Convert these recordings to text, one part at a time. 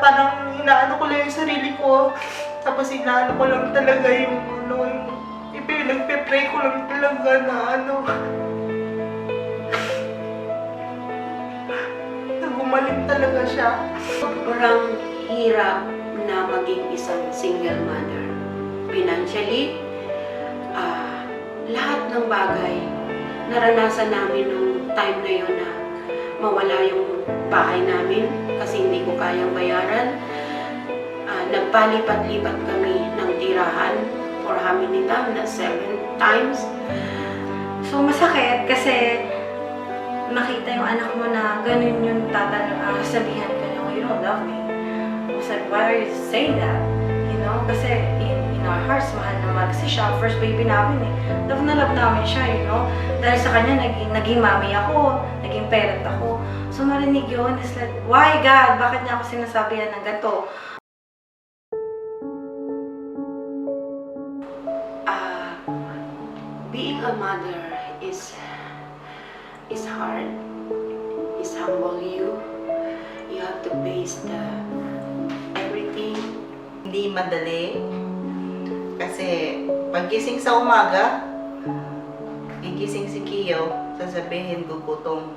parang inaano ko lang yung sarili ko. Tapos inaano ko lang talaga yung nagpe-pray ko lang talaga na na gumaling talaga siya. Sobrang hirap na maging isang single mother. Financially, lahat ng bagay, naranasan namin nung time na yun na mawala yung bahay namin kasi hindi ko kayang bayaran. Nagpalipat-lipat kami ng tirahan for how many times? 7 times. So, masakit kasi makita yung anak mo na ganun yung sabihan ka niya, you don't love me. I was like, why are you saying that? You know, kasi in our hearts, mahal na mahal. Kasi siya, first baby namin eh. Love na love namin siya, you know. Dahil sa kanya, naging mami ako, naging parent ako. So, marinig yun, it's like, why God? Bakit niya ako sinasabihan ng ganito? Being a mother is hard. It's humble you. You have to face everything. Hindi madali. Kasi pagising sa umaga, gigising si Kiyo, sasabihin gugutom.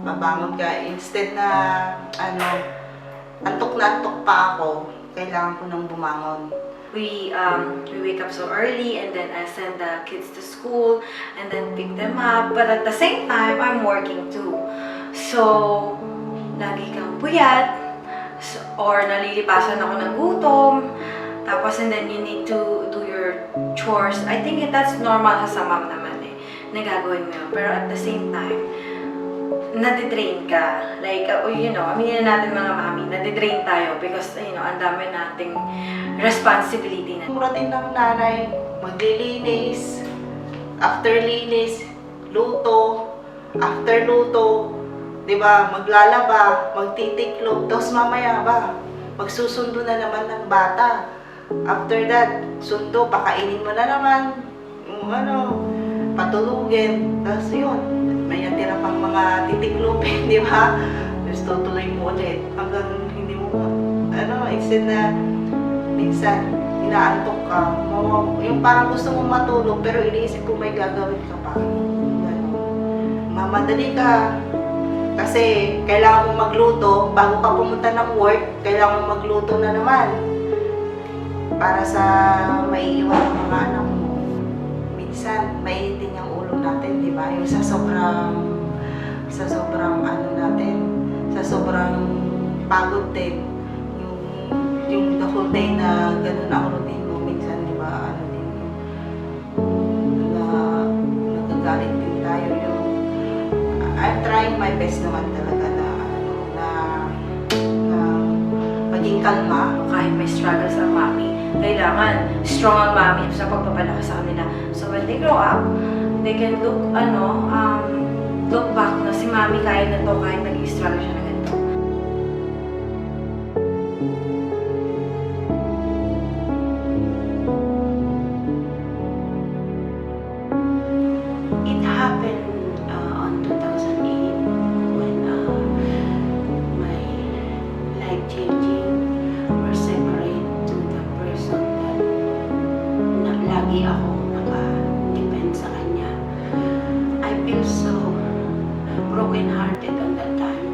Mabangon ka. Instead na, antok na antok pa ako, kailangan ko nang bumangon. We wake up so early and then I send the kids to school and then pick them up. But at the same time, I'm working too. So, lagi kang puyat or nalilipasan ako ng gutom. Tapos and then you need to do your chores. I think that's normal sa mom naman eh. Nagagawin mo yun. Pero at the same time, nadidrain ka. Like, aminin natin mga mami, nadidrain tayo because, ang dami nating responsibility na. Muratin ng nanay, maglilinis, after linis, luto, after luto, di ba, maglalaba, magtitiklop, tapos mamaya ba, magsusundo na naman ng bata. After that, sundo, pakainin mo na naman, patulugin, tapos yun, may natira pang mga titiklopin, di ba? Tapos tutuloy mo ulit, hanggang hindi mo, instead na, minsan, inaantok ka, yung parang gusto mong matulog, pero iniisip ko may gagawin ka pa. Mamadali ka, kasi kailangan mong magluto, bago ka pumunta ng work, kailangan mong magluto na naman. Para sa maiiwan ng mga anak mo. Minsan, mainitin yung ulo natin, di ba? Yung sa sobrang pagod din. Yung the whole day na ganun ang routine mo, minsan, di ba, nagagalit din tayo yung, I'm trying my best naman talaga na maging kalma. Kahit may struggles ang mami, kailangan strong ang mami sa pagpapalaki sa kanila. So when they grow up, they can look back na si mami kaya na to kahit nag-struggle siya na ganito. It happened on 2008 when my life-changing or separate to the person that lagi ako naka-depend sa kanya. I feel so broken-hearted on that time.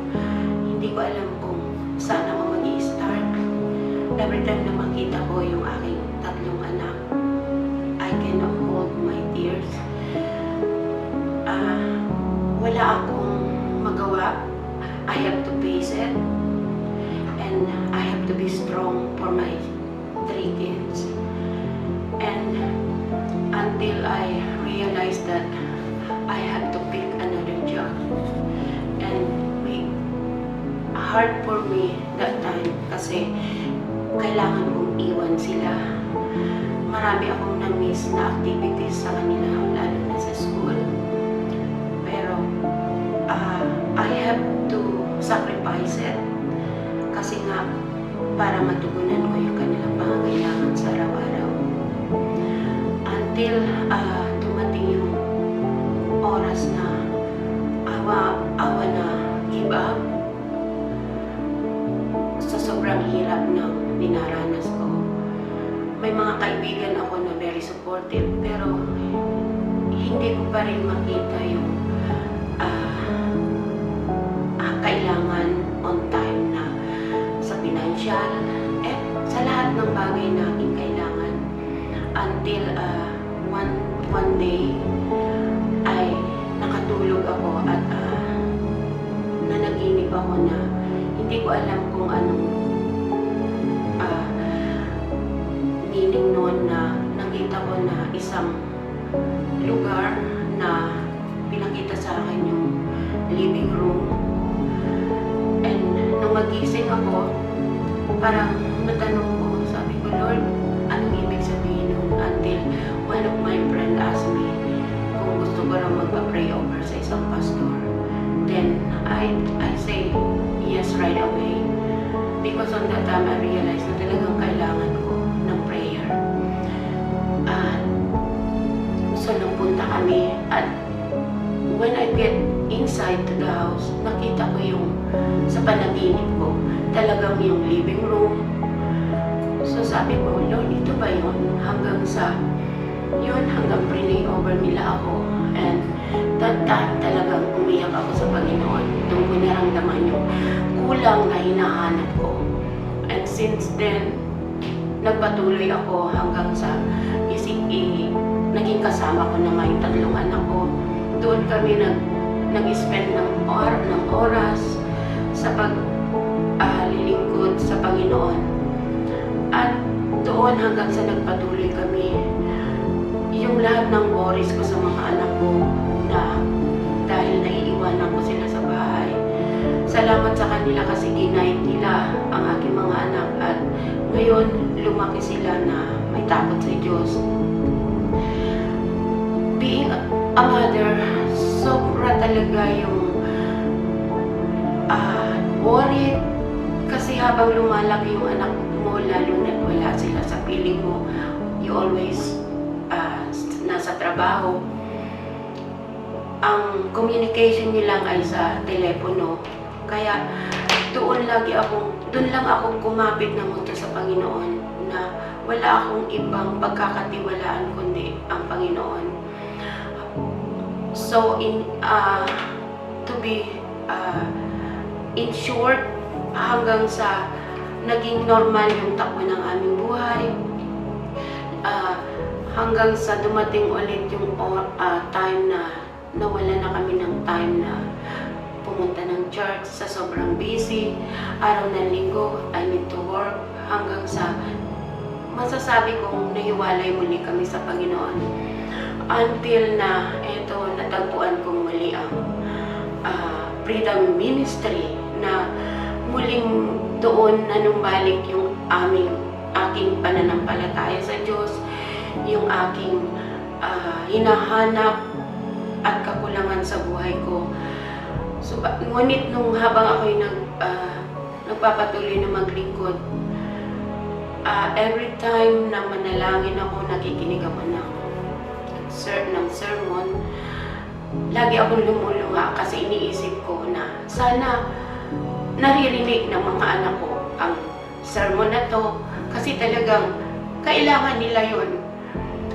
Hindi ko alam kung saan ako mag-i-start. Every time na makita ko yung aking tatlong anak, I cannot hold my tears. Wala akong magawa. I have to face it. And I have to be strong for my 3 kids. And until I realized that I had to pick another job. And hard for me that time kasi kailangan kong iwan sila. Marami akong na-miss na activities sa kanila, lalo na sa school. Pero I have to sacrifice it kasi nga para matugunan ko yung kanilang pangangailangan sa araw-araw. Until dumating yung oras na awa na give up sa sobrang may mga kaibigan ako na very supportive, pero hindi ko pa rin makita yung kailangan on time na sa financial at sa lahat ng bagay na aking kailangan. Until one day ay nakatulog ako at nanaginip ako na hindi ko alam kung anong meaning noon, na nakita ko na isang lugar na pinakita sa akin yung living room. And nung magising ako, parang natanong ko, sabi ko, Lord, anong ibig sabihin nun? Until one of my friend asked me kung gusto ko lang magpa-pray over sa isang pastor. Then I say yes right away, because on that time I realized na talagang kailangan ko ng prayer. So nagpunta kami, at when I get inside to the house, nakita ko yung sa panaginip ko, talagang yung living room. So sabi ko, Lord, ito ba yun? Hanggang pray over nila ako. And that time talagang umiyak ako sa Panginoon nung ko naramdaman yung kulang na hinahanap ko. And since then, nagpatuloy ako hanggang sa naging kasama ko na may 3 anak ko. Doon kami nag-spend ng oras sa paglilingkod sa Panginoon. At doon hanggang sa nagpatuloy kami, yung lahat ng worries ko sa mga anak ko, na dahil naiiwanan ko sila sa bahay, salamat sa kanila kasi ginayad nila ang aking mga anak, at ngayon lumaki sila na may takot sa Diyos. Being a mother, sobra talaga yung worried, kasi habang lumalaki yung anak mo, lalo na wala sila sa piling mo, you always nasa trabaho, ang communication niyo lang ay sa telepono. Kaya doon lang ako kumapit ng mundo sa Panginoon, na wala akong ibang pagkakatiwalaan kundi ang Panginoon. So to be in short, hanggang sa naging normal yung takbo ng aming buhay, hanggang sa dumating ulit yung time na nawala na kami ng time na pumunta ng church sa sobrang busy. Araw ng linggo, I need to work, hanggang sa masasabi kong nahiwalay muli kami sa Panginoon. Until na eto, natagpuan kong muli ang Freedom Ministry, na muling doon nanumbalik yung aking pananampalataya sa Diyos, yung aking hinahanap at kakulangan sa buhay ko. So, ngunit nung habang ako'y nagpapatuloy na maglingkod, every time na manalangin ako, nakikinig ako ng sermon, lagi akong lumuluha, kasi iniisip ko na sana naririnig ng mga anak ko ang sermon na to, kasi talagang kailangan nila yun.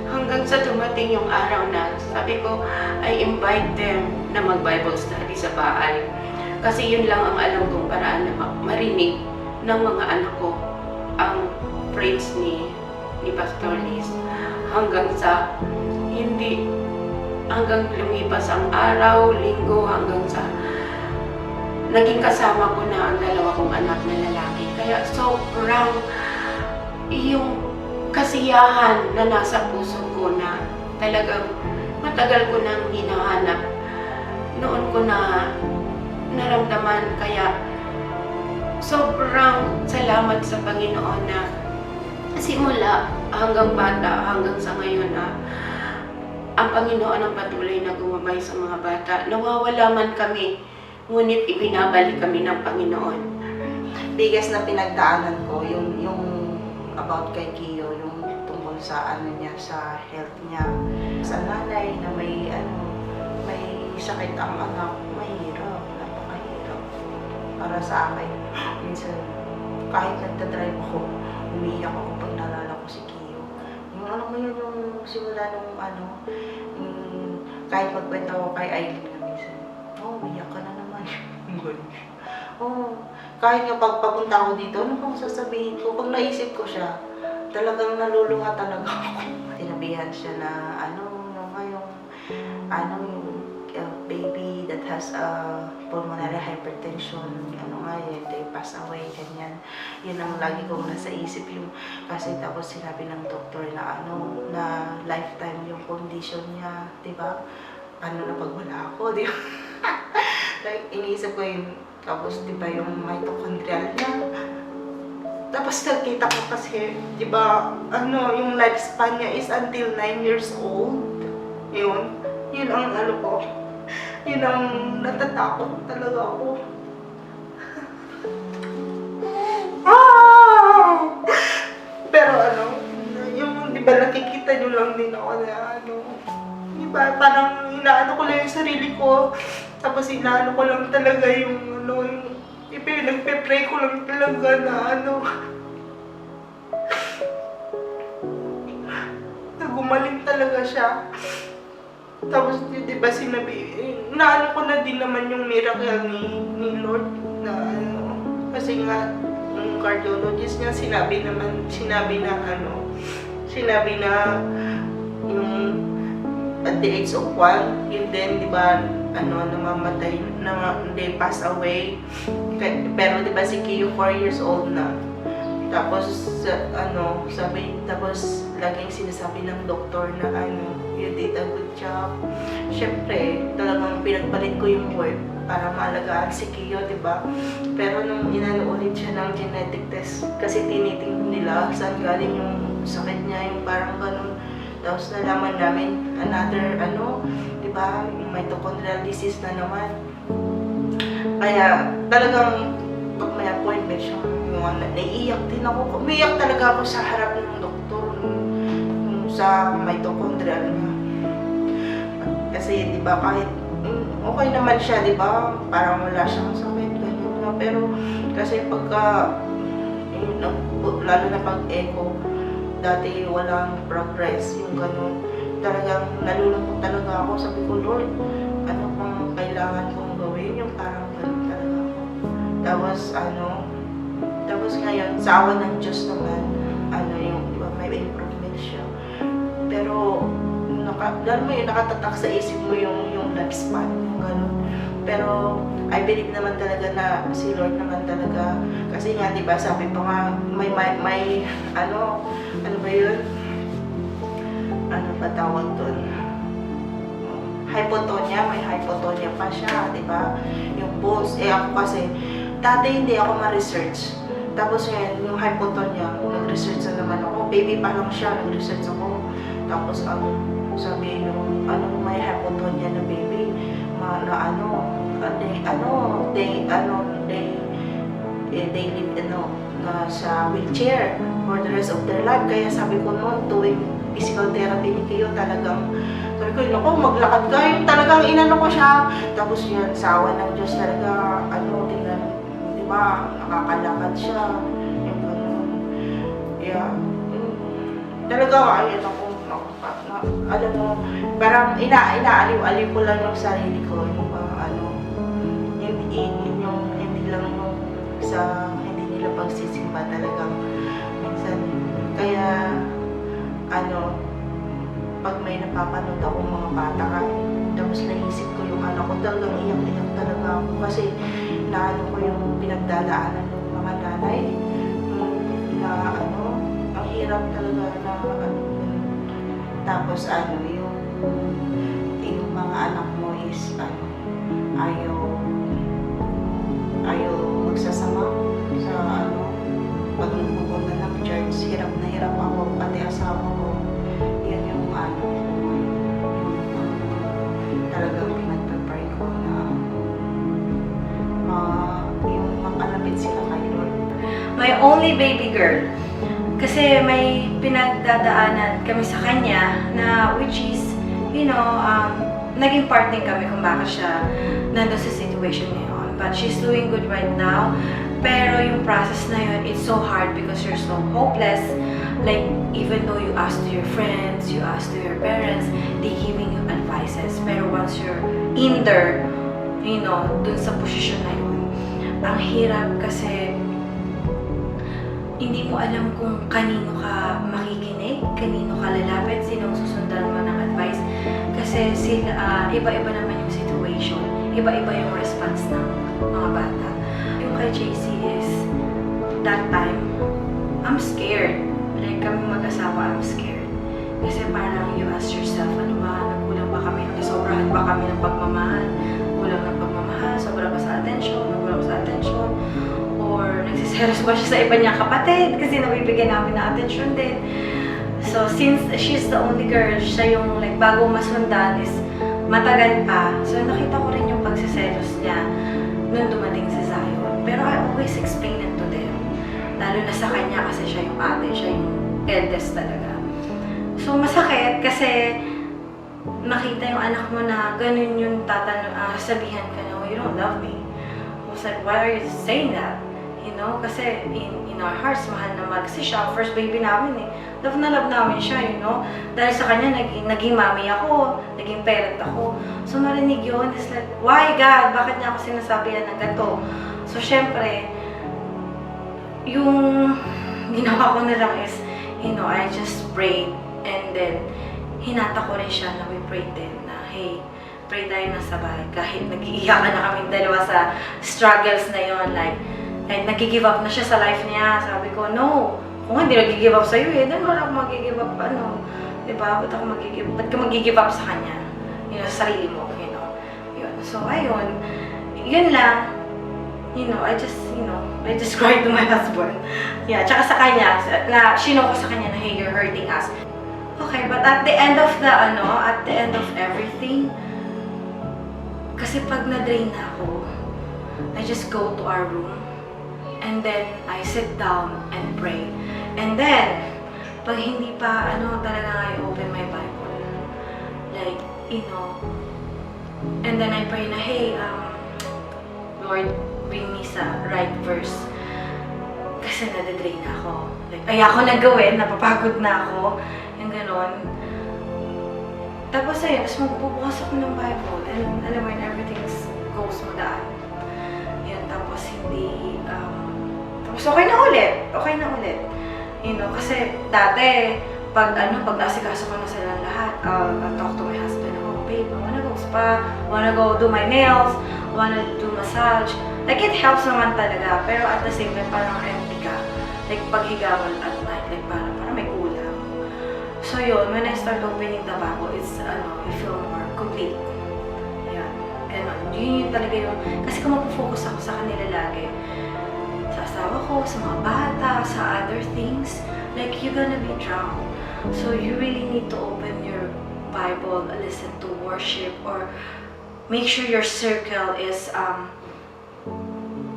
Hanggang sa dumating yung araw na sabi ko, I invite them na mag-Bible study sa bahay. Kasi yun lang ang alam kong paraan na marinig ng mga anak ko ang praise ni Pastor Liz. Hanggang lumipas ang araw, linggo, hanggang sa naging kasama ko na ang 2 kong anak na lalaki. Kaya sobrang yung kasiyahan na nasa puso ko, na talagang matagal ko nang hinahanap, noon ko na naramdaman. Kaya sobrang salamat sa Panginoon na simula hanggang bata, hanggang sa ngayon, ang Panginoon ang patuloy na gumabay sa mga bata. Nawawala man kami, ngunit ibinabalik kami ng Panginoon. Biggest na pinagdaanan ko, yung about kay Kiyo, yung tungkol sa niya, sa health niya. Sa nanay na may sakit ang anak, mahirap, napakahirap. Para sa akin, minsan, kahit nagdadrive ako, umiiyak ako pag nalala ko si Kiyo. yun yung simula nung kahit magkwento ako kay Aileen na minsan, umiyak ka na naman. Kahit nga pagpapunta ako dito, ano bang sasabihin ko? Pag naisip ko siya, talagang naluluha talaga ako. Tinabihan siya na yung baby that has pulmonary hypertension, they pass away, ganyan. Yun ang lagi kong nasa isip yung, kasi tapos sinabi ng doktor na na lifetime yung condition niya, di ba? Paano na pag wala ako, di ba? Like, iniisip ko yun, tapos di ba yung mitochondrial niya, tapos nakita ko kasi, di ba, yung lifespan niya is until 9 years old. Yun ang ko. Yun ang natatakot talaga ako. Pero yung di ba nakikita nyo lang din ako na di ba, parang inaano ko lang yung sarili ko. Tapos inaano ko lang talaga yung nagpe-pray ko lang talaga na nagumaling talaga siya. Tapos, di ba sinabi, naano ko na din naman yung miracle ni Lord na kasi nga, yung cardiologist niya sinabi na yung at the age of 1, yun din, di ba, namamatay, they pass away. Pero di ba si Kiyo 4 years old na. Tapos, tapos laging sinasabi ng doktor na you did a good job. Siyempre, talagang pinagpalit ko yung work para maalagaan si Kiyo, di ba? Pero nung ulit siya ng genetic test, kasi tinitingnan nila saan galing yung sakit niya, yung parang ganun. Tapos nalaman namin another, di ba, yung mitochondrial disease na naman. Kaya talagang pag may appointment siya, naiiyak din ako. Umiyak talaga ako sa harap ng doktor sa mitochondrial niya. Kasi di ba kahit okay naman siya, di ba? Parang wala siyang sakit, ganyan na. Pero kasi pagka lalo na pag-echo, dati walang progress, yung ganun. Talagang nalulungkot talaga ako. Sabi ko, Lord, ano pang kailangan kong gawin? Yung parang ganun talaga ako. Tapos ngayon, sa awa ng Diyos naman, yung, di ba, may improvement siya. Pero, dahil mo yung nakatatak sa isip mo yung lifespan, yung ganun. Pero, I believe naman talaga na si Lord naman talaga, kasi nga, di ba, sabi pa nga, may ano ba yun? Ano ba tawag doon? Hypotonia, may hypotonia pa siya, di ba? Yung bones, ako kasi, dati hindi ako ma-research. Tapos ngayon, yung hypotonia, nag-research na naman ako. Baby pa lang siya, nag-research ako. Tapos sabi yung, may hypotonia na baby, they live, sa wheelchair for the rest of their life. Kaya sabi ko noon, tuwing physical therapy ni Kiyo, talagang, sabi ko, naku, maglakad ka, yung talagang inano ko siya. Tapos yun, sa awa ng Diyos talaga, tingnan, di ba, nakakalakad siya, yung ganun. Yeah. Talaga, ayun ako, alam mo, parang inaaliw-aliw ko lang yung sarili ko, yung hindi lang yung hindi nila pagsisimba talagang minsan. Kaya, pag may napapanood akong mga bata tapos naisip ko yung anak ko, talagang iyak-iyak talaga ako kasi ko yung pinagdadaanan ng mga nanay na ang hirap talaga na tapos yung mga anak mo is ayaw magsasama sa pag nagpupunta ng church. Hirap na hirap ako, pati asawa ko. Yun yung talagang pinagpapray ko na yung makalapit sila kay Lord. My only baby girl. Kasi may pinagdadaanan kami sa kanya na which is, naging part din kami kung bakit siya nandun sa situation ngayon. But she's doing good right now. Pero yung process na yun, it's so hard because you're so hopeless. Like, even though you ask to your friends, you ask to your parents, they giving you advices. Pero once you're in there, you know, dun sa posisyon na yun, ang hirap kasi hindi mo alam kung kanino ka makikinig, kanino ka lalapit, sinong susundan mo ng advice. Kasi sila, iba-iba naman yung situation, iba-iba yung response ng mga bata. Yung kay JC is, that time, I'm scared. Like kami mag-asawa, I'm scared. Kasi parang you ask yourself, ano ba, nagkulang ba kami, sobrahan ba kami ng pagmamahal, kulang ng pagmamahal, sobra ba sa attention, nagkulang sa attention, or nagsiselos ba siya sa iba niyang kapatid kasi nabibigyan namin ng attention din. So, since she's the only girl, siya yung like bago masundan is matagal pa. So, nakita ko rin yung pagsiselos niya nung dumating si Zion. Pero I always explain it to them. Lalo na sa kanya kasi siya yung ate, siya yung eldest talaga. So, masakit kasi makita yung anak mo na ganun yung sabihan ka na, oh, you don't love me. I was like, why are you saying that? You know, kasi in our hearts, mahal na mahal. Kasi siya, first baby namin eh. Love na love namin siya, you know. Dahil sa kanya, naging mami ako, naging parent ako. So, marinig yun, it's like, why God? Bakit niya ako sinasabihan ng gato? So, syempre, yung ginawa ko na lang is, you know, I just prayed. And then, hinata ko rin siya na we prayed din na, hey, pray tayo na sabay. Kahit nag-iiyakan na kami dalawa sa struggles na yon, like nag-give up na siya sa life niya. Sabi ko, no, kung hindi nag-give up sa'yo eh, then wala akong mag-give up, ano, diba? Ba't ka mag-give up sa kanya? You know, sa sarili mo, you know. Yun. So, ayun, yun lang. You know, I just cried to my husband. Yeah, tsaka sa kanya, na sino ko sa kanya na, hey, you're hurting us. Okay, but at the end of everything, kasi pag na-drain na ako, I just go to our room, and then I sit down and pray. And then, pag hindi pa, talaga I open my Bible. Like, you know, and then I pray na, hey, Lord, bring me sa right verse. Kasi nade-drain na ako. Like, ayoko na gawin, napapagod na ako. Yung ganon. Tapos ayun, tapos magbubukas ako ng Bible. And alam mo yun, everything goes madaan. Yun, tapos hindi, tapos okay na ulit. You know, kasi dati, pag naasikaso ko na silang lahat, I'll talk to my husband, oh babe, I wanna go spa, I wanna go do my nails, I wanna do massage. Like, it helps naman talaga, pero at the same time, parang empty ka. Like, paghiga mo at night, like, parang may kulang. So yun, when I start opening the Bible, it's, you feel more complete. Yan, ganon. Yun talaga yung, kasi kung mag-focus ako sa kanila lagi, sa asawa ko, sa mga bata, sa other things, like, you're gonna be drowned. So you really need to open your Bible, listen to worship, or make sure your circle is,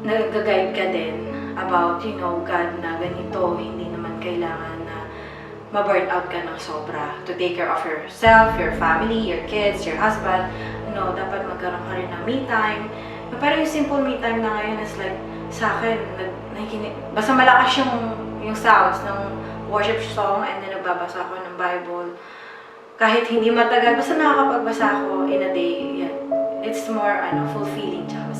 nag-guide ka din about, you know, God na ganito, hindi naman kailangan na ma-burn out ka ng sobra to take care of yourself, your family, your kids, your husband. No, dapat magkaroon ka rin ng me time. Pero yung simple me time na ngayon is like, sa akin, basta malakas yung sounds ng worship song, and then nagbabasa ako ng Bible. Kahit hindi matagal, basta nakakapagbasa ako in a day, yan. It's more, fulfilling, tsaka